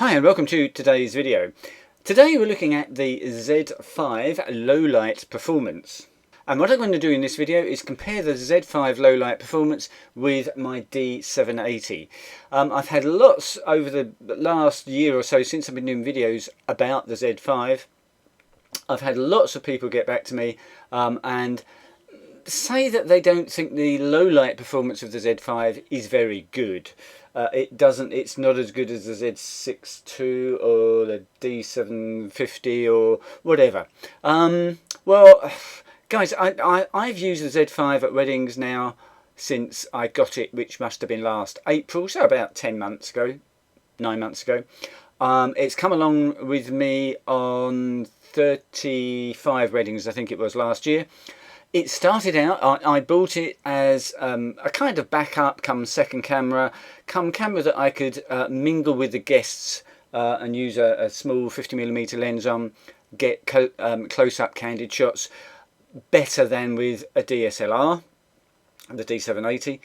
Hi and welcome to today's video. Today we're looking at the Z5 low light performance. And what I'm going to do in this video is compare the Z5 low light performance with my D780. I've had lots over the last year or so since I've been doing videos about the Z5. I've had lots of people get back to me and say that they don't think the low light performance of the Z5 is very good. It's not as good as the Z6 II or the D750 or whatever. Well, guys, I've used the Z5 at weddings now since I got it, which must have been last April, so about 10 months ago, 9 months ago. It's come along with me on 35 weddings, I think it was last year. It started out, I bought it as a kind of backup, come second camera, come camera that I could mingle with the guests and use a small 50mm lens on, get close-up candid shots better than with a DSLR, the D780.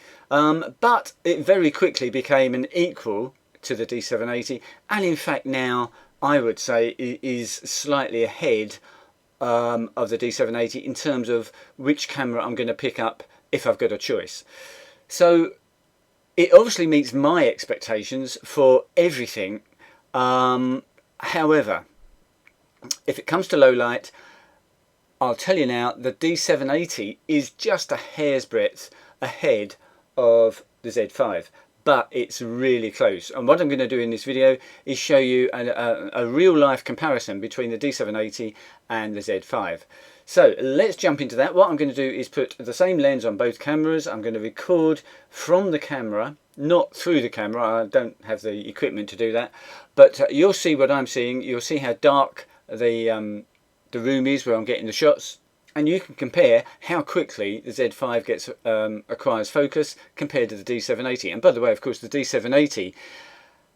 But it very quickly became an equal to the D780, and in fact now I would say it is slightly ahead of the D780 in terms of which camera I'm going to pick up if I've got a choice. So it obviously meets my expectations for everything. However, if it comes to low light, I'll tell you now, the D780 is just a hair's breadth ahead of the Z5. But it's really close, and what I'm going to do in this video is show you a real-life comparison between the D780 and the Z5. So let's jump into that. What I'm going to do is put the same lens on both cameras. I'm going to record from the camera, not through the camera. I don't have the equipment to do that, but you'll see what I'm seeing. You'll see how dark the room is where I'm getting the shots. And you can compare how quickly the Z5 acquires focus compared to the D780. And by the way, of course, the D780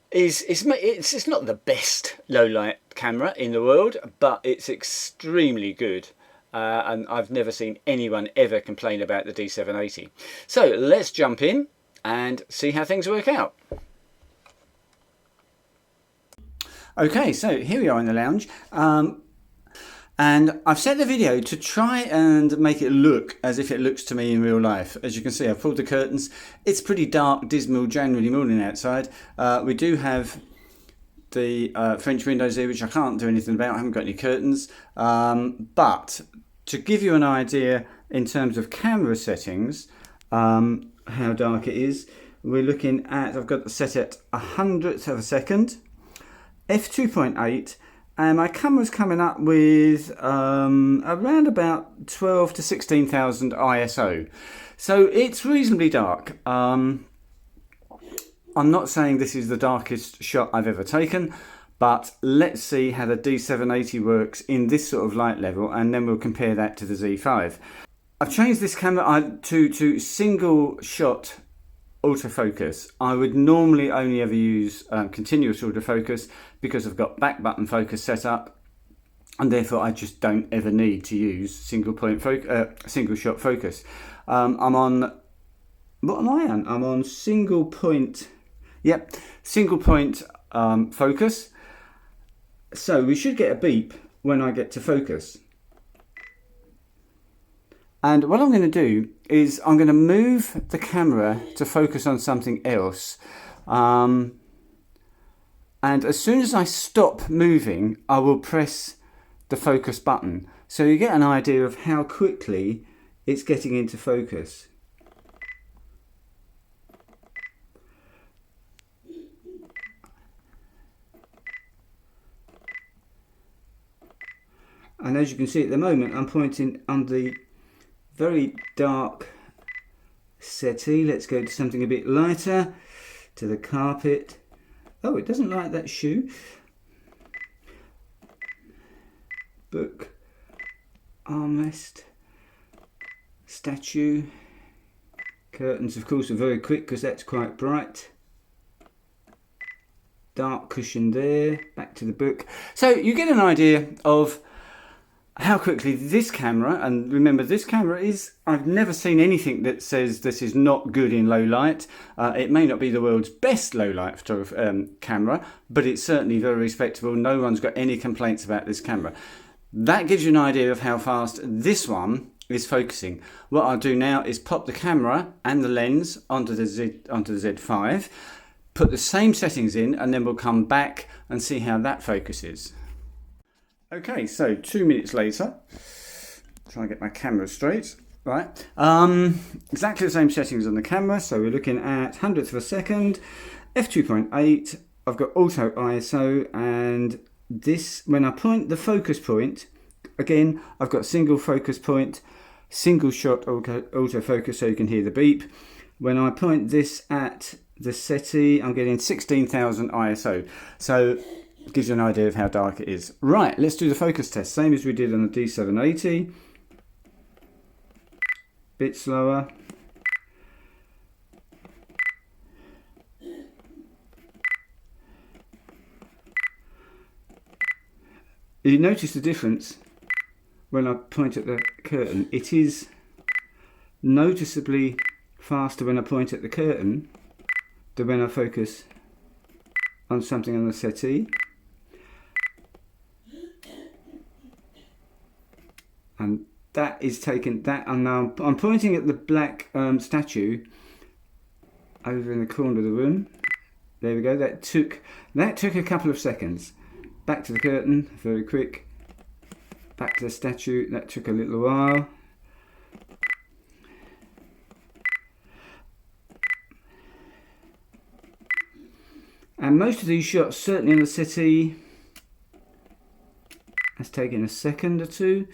it's not the best low light camera in the world, but it's extremely good. And I've never seen anyone ever complain about the D780. So let's jump in and see how things work out. Okay, so here we are in the lounge. And I've set the video to try and make it look as if it looks to me in real life. As you can see, I've pulled the curtains. It's pretty dark, dismal January morning outside. We do have the French windows here, which I can't do anything about. I haven't got any curtains. But to give you an idea in terms of camera settings, how dark it is, we're looking at, I've got it set at 100th of a second, f2.8, and my camera's coming up with around about 12 to 16,000 ISO. So it's reasonably dark. I'm not saying this is the darkest shot I've ever taken, but let's see how the D780 works in this sort of light level, and then we'll compare that to the Z5. I've changed this camera to single shot autofocus. I would normally only ever use continuous autofocus because I've got back button focus set up, and therefore I just don't ever need to use single shot focus. I'm on, what am I on? I'm on single point focus. So we should get a beep when I get to focus. And what I'm going to do is I'm going to move the camera to focus on something else. And as soon as I stop moving, I will press the focus button. So you get an idea of how quickly it's getting into focus. And as you can see at the moment, I'm pointing on the very dark settee. Let's go to something a bit lighter, to the carpet. Oh, it doesn't like that shoe. Book, armrest, statue. Curtains, of course, are very quick because that's quite bright. Dark cushion there. Back to the book. So you get an idea of how quickly this camera, and remember this camera is, I've never seen anything that says this is not good in low light. It may not be the world's best low light camera, but it's certainly very respectable. No one's got any complaints about this camera. That gives you an idea of how fast this one is focusing. What I'll do now is pop the camera and the lens onto the Z5, put the same settings in, and then we'll come back and see how that focuses. Okay, so 2 minutes later, try and get my camera straight. Right, exactly the same settings on the camera. So we're looking at hundredths of a second, f2.8. I've got auto ISO, and this, when I point the focus point, again, I've got single focus point, single shot autofocus, so you can hear the beep. When I point this at the SETI, I'm getting 16,000 ISO. So it gives you an idea of how dark it is. Right, let's do the focus test, same as we did on the D780. Bit slower. You notice the difference when I point at the curtain. It is noticeably faster when I point at the curtain than when I focus on something on the SETI. And that is taken, that, and now I'm pointing at the black statue over in the corner of the room. There we go. That took a couple of seconds. Back to the curtain, very quick. Back to the statue, that took a little while. And most of these shots, certainly in the SETI, has taken a second or two.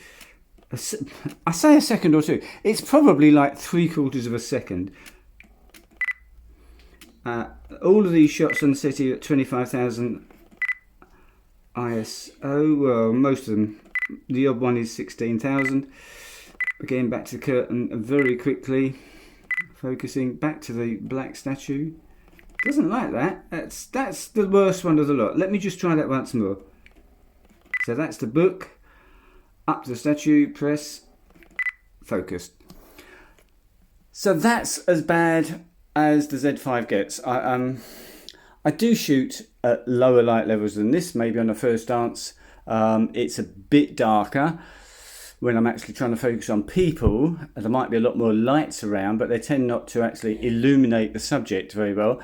I say a second or two. It's probably like 3/4 of a second. All of these shots on the SETI at 25,000 ISO. Well, most of them. The odd one is 16,000. Again, back to the curtain very quickly. Focusing back to the black statue. Doesn't like that. That's the worst one of the lot. Let me just try that once more. So that's the book. Up to the statue, press, focused. So that's as bad as the Z5 gets. I do shoot at lower light levels than this, maybe on a first dance. It's a bit darker when I'm actually trying to focus on people. There might be a lot more lights around, but they tend not to actually illuminate the subject very well.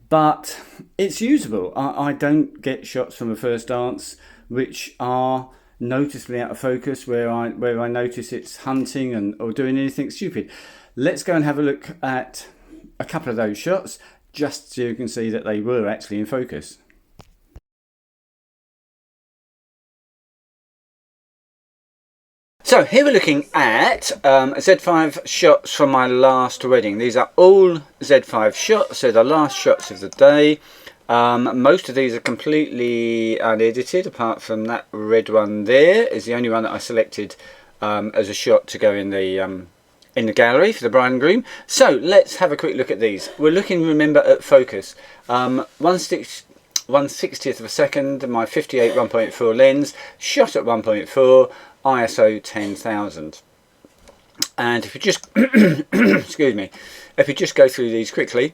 But it's usable. I don't get shots from a first dance which are noticeably out of focus, where I notice it's hunting or doing anything stupid. Let's go and have a look at a couple of those shots, just so you can see that they were actually in focus. So here we're looking at Z5 shots from my last wedding. These are all Z5 shots, so the last shots of the day. Most of these are completely unedited, apart from that red one there is the only one that I selected as a shot to go in the gallery for the bride and groom. So let's have a quick look at these. We're looking, remember, at focus. 1/60th of a second, my 58 1.4 lens, shot at 1.4, ISO 10,000. And if you just excuse me, if you just go through these quickly,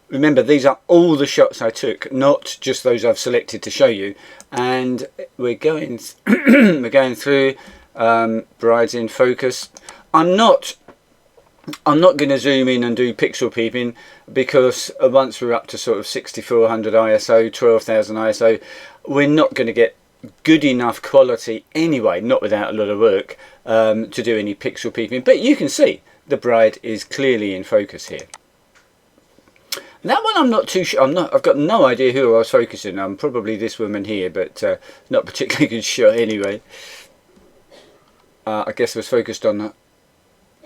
remember these are all the shots I took, not just those I've selected to show you. And we're going we're going through brides in focus. I'm not going to zoom in and do pixel peeping, because once we're up to sort of 6400 ISO, 12,000 ISO, we're not going to get good enough quality anyway, not without a lot of work, to do any pixel peeping. But you can see the bride is clearly in focus here. That one I'm not too sure. I've got no idea who I was focusing on. Probably this woman here, but not particularly good shot anyway. I guess I was focused on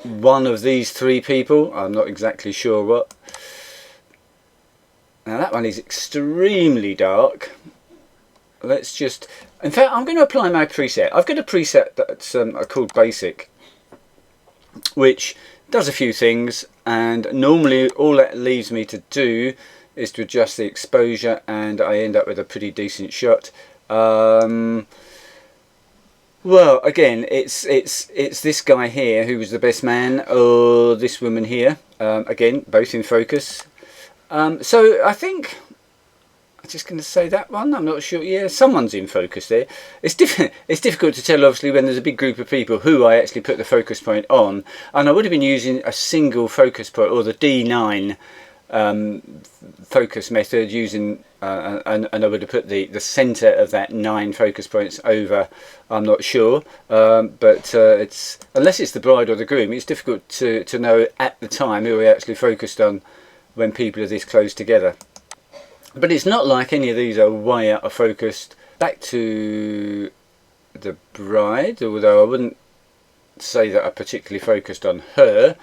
one of these three people. I'm not exactly sure what. Now that one is extremely dark. Let's just, in fact, I'm going to apply my preset. I've got a preset that's called Basic, which does a few things, and normally all that leaves me to do is to adjust the exposure, and I end up with a pretty decent shot. Well, again, it's this guy here who was the best man, or this woman here. Again, both in focus. So I think I'm just going to say that one. I'm not sure. Yeah, someone's in focus there. It's difficult to tell, obviously, when there's a big group of people who I actually put the focus point on. And I would have been using a single focus point, or the D9 focus method, using and I would have put the centre of that 9 focus points over. I'm not sure, but it's, unless it's the bride or the groom, it's difficult to know at the time who we actually focused on when people are this close together. But it's not like any of these are way out of focus. Back to the bride, although I wouldn't say that I particularly focused on her.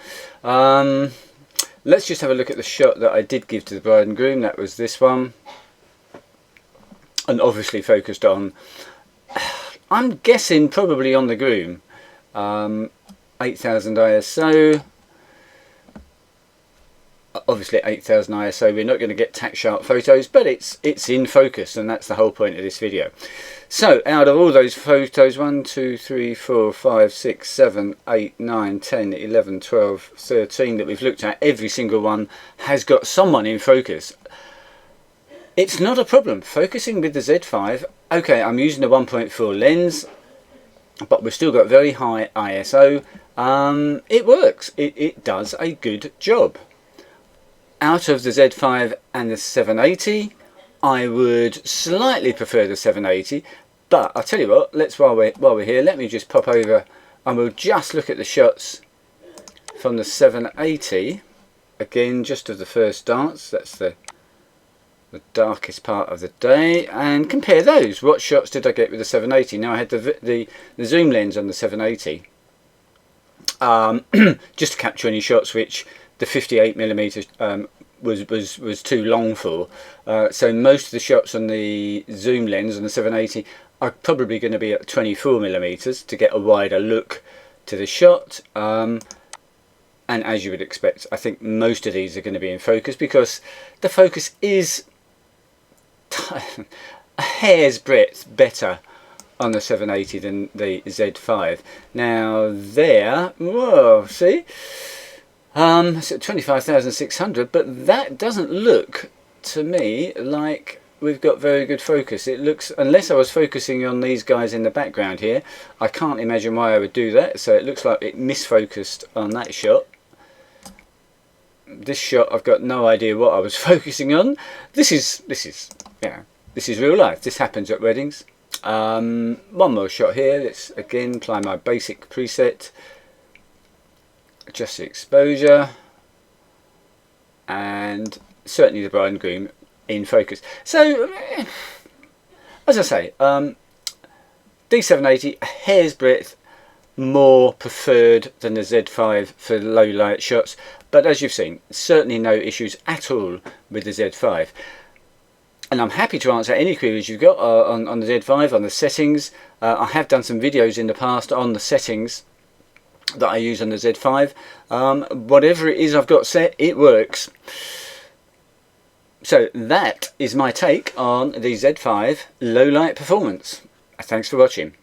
Let's just have a look at the shot that I did give to the bride and groom. That was this one, and obviously focused on, I'm guessing probably on the groom. 8000 ISO. Obviously 8000 ISO, we're not going to get tack sharp photos, but it's in focus, and that's the whole point of this video. So out of all those photos, 1 2 3 4 5 6 7 8 9 10 11 12 13 that we've looked at, every single one has got someone in focus. It's not a problem focusing with the Z5. Okay, I'm using a 1.4 lens, but we've still got very high ISO. It works, it does a good job. Out of the Z5 and the 780, I would slightly prefer the 780, but I'll tell you what, let's, while we're here, let me just pop over and we'll just look at the shots from the 780, again just of the first dance. That's the darkest part of the day, and compare those. What shots did I get with the 780? Now I had the zoom lens on the 780, just to capture any shots which the 58mm was too long for. So most of the shots on the zoom lens on the 780 are probably going to be at 24mm to get a wider look to the shot. And as you would expect, I think most of these are going to be in focus, because the focus is a hair's breadth better on the 780 than the Z5. Now there, whoa, see? It's at 25,600, but that doesn't look to me like we've got very good focus. It looks, unless I was focusing on these guys in the background here, I can't imagine why I would do that. So it looks like it misfocused on that shot. This shot, I've got no idea what I was focusing on. This is yeah, this is real life. This happens at weddings. One more shot here. Let's again apply my basic preset. Adjust the exposure, and certainly the bride and groom in focus. So, as I say, D780, a hair's breadth more preferred than the Z5 for low light shots, but as you've seen, certainly no issues at all with the Z5. And I'm happy to answer any queries you've got on the Z5, on the settings. I have done some videos in the past on the settings that I use on the Z5. Whatever it is I've got set, it works. So that is my take on the Z5 low light performance. Thanks for watching.